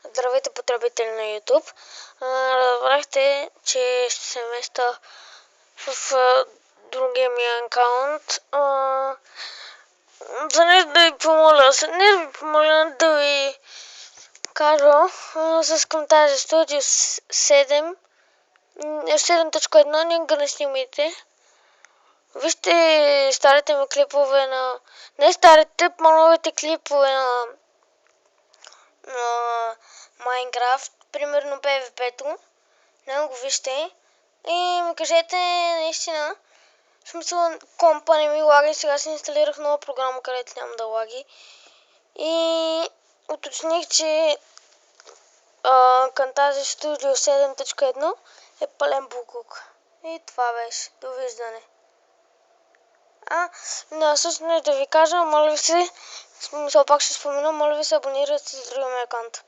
Здравейте, потребители на YouTube. Разбрахте, че ще се местя в другия ми акаунт. За нещо да ви помоля, да ви кажа с Camtasia Studio 7, 7.1 не го снимайте. Вижте старите ми клипове не старите, по-новите клипове на Майнкрафт, примерно PvP-то. Не го вижте. И ми кажете наистина. В смисъл, компа не ми лаги. Сега си инсталирах нова програма, където няма да лаги. И уточних, че Camtasia Studio 7.1 е пълен буклук. И това беше. Довиждане. Всъщност да ви кажа, моля ви се, смисъл пак ще спомена, моля ви се абонирайте за другия ми акаунт.